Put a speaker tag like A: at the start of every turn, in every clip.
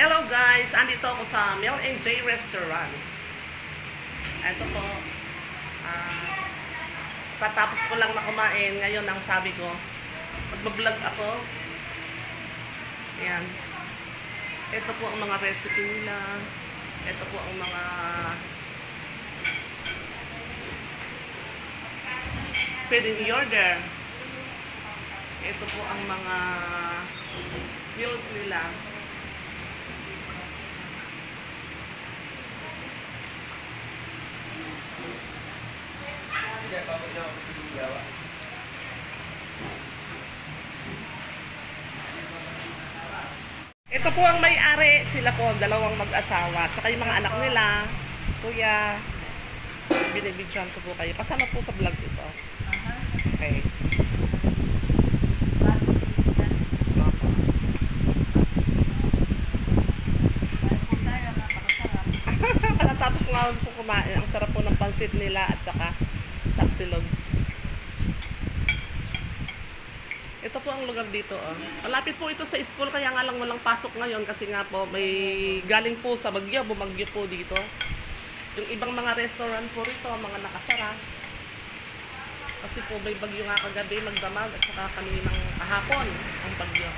A: Hello guys, andito ako sa Mel and J Restaurant. Ito po, katapos ko lang na kumain. Ngayon ang sabi ko, mag-vlog ako. Ayan. Ito po ang mga recipe nila. Ito po ang mga pwedeng i-order. Ito po ang mga meals nila. Ito po ang may-ari, sila po, dalawang mag-asawa, tsaka yung mga anak nila. Kuya, binibidyohan ko po kayo. Kasama po sa vlog ito. Okay. Tapos nga po kumain. Ang sarap po ng pansit nila at saka tapsilog. Ito po ang lugar dito. Oh. Malapit po ito sa school, kaya nga lang walang pasok ngayon kasi nga po may galing po sa Bagyo, bumagyo po dito. Yung ibang mga restaurant po rito, mga nakasara. Kasi po may bagyo nga kagabi, magdamag at saka kaninang kahapon ang bagyo.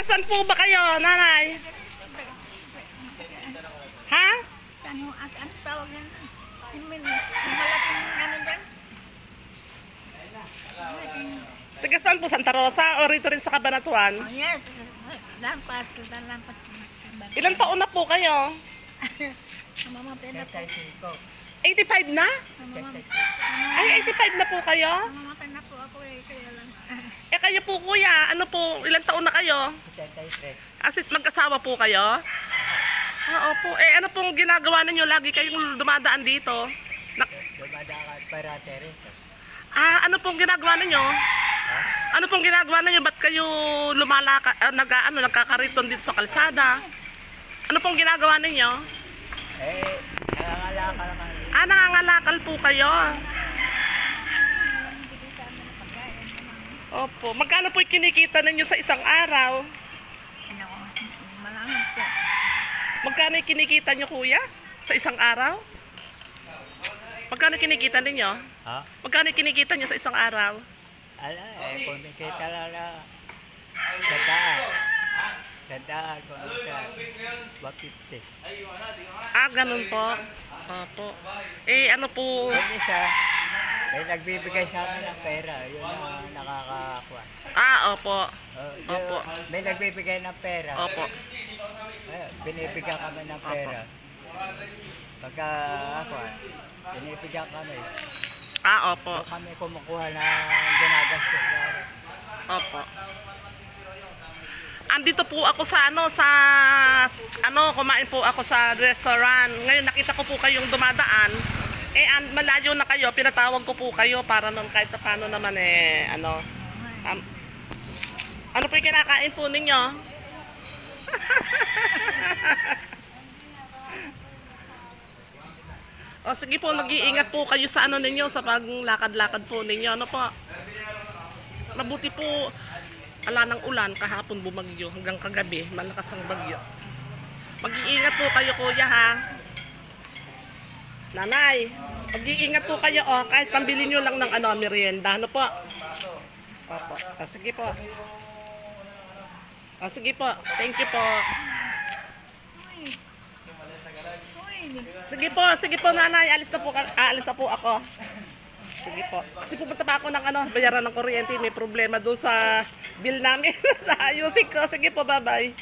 A: Saan po ba kayo, nanay? Ha?
B: Ano tawag yan? Yung malaking ano dyan?
A: Taga saan po? Santa Rosa o rito rin sa Cabanatuan?
B: Oh yes, lampas.
A: Ilang taon na po kayo?
B: Mamamatay na po.
A: 85 na? Ay, 85 na po kayo?
B: Mamamatay na po ako kaya lang.
A: Eh kayo po kuya, ano po, ilang taon na kayo?
B: 73.
A: Asit magkasawa po kayo? Opo. Eh ano pong ginagawa ninyo? Lagi kayong dumadaan dito?
B: Dumadaan para terito.
A: Ano pong ginagawa ninyo? Ano pong ginagawa ninyo? Ba't kayo nagkakariton dito sa kalsada? Ano pong ginagawa ninyo?
B: Nangangalakal naman.
A: Nangangalakal po kayo. Opo. Magkano po kinikita ninyo sa isang araw?
B: Malamang po.
A: Magkano kinikita nyo kuya? Sa isang araw? Magkano kinikita ninyo?
B: Ha?
A: Magkano kinikita nyo sa isang araw?
B: Kung nakita lang na Tandaan ko sa 150.
A: Ganun po. Opo. Eh, ano po?
B: Yung isa, nagbibigay sa amin ng pera. Yun ang nakakakuha.
A: Opo. Opo.
B: May nagbibigay ng pera.
A: Opo.
B: Binibigyan kami ng pera. Pagka ako, binibigyan kami.
A: Opo.
B: So, kami kumukuha ng ginagastos namin.
A: Opo. Andito po ako sa kumain po ako sa restaurant. Ngayon nakita ko po kayong dumadaan. Malayo na kayo, pinatawag ko po kayo para nung kahit paano naman ano po yung kinakain po ninyo? Sige po, mag-iingat po kayo sa ninyo, sa paglakad-lakad po ninyo. Ano po? Mabuti po, ala ng ulan, kahapon bumagyo, hanggang kagabi, malakas ang bagyo. Mag-iingat po kayo kuya ha. Nanay, mag-iingat po kayo kahit pambili nyo lang ng merienda. Ano po? Opo. Sige po. Sige po. Thank you po. Sige po nanay, alis na po ako. Sige po. Kasi pupunta pa ako ng bayaran ng kuryente, may problema doon sa bill namin. Ayusin ko. Sige po, bye-bye.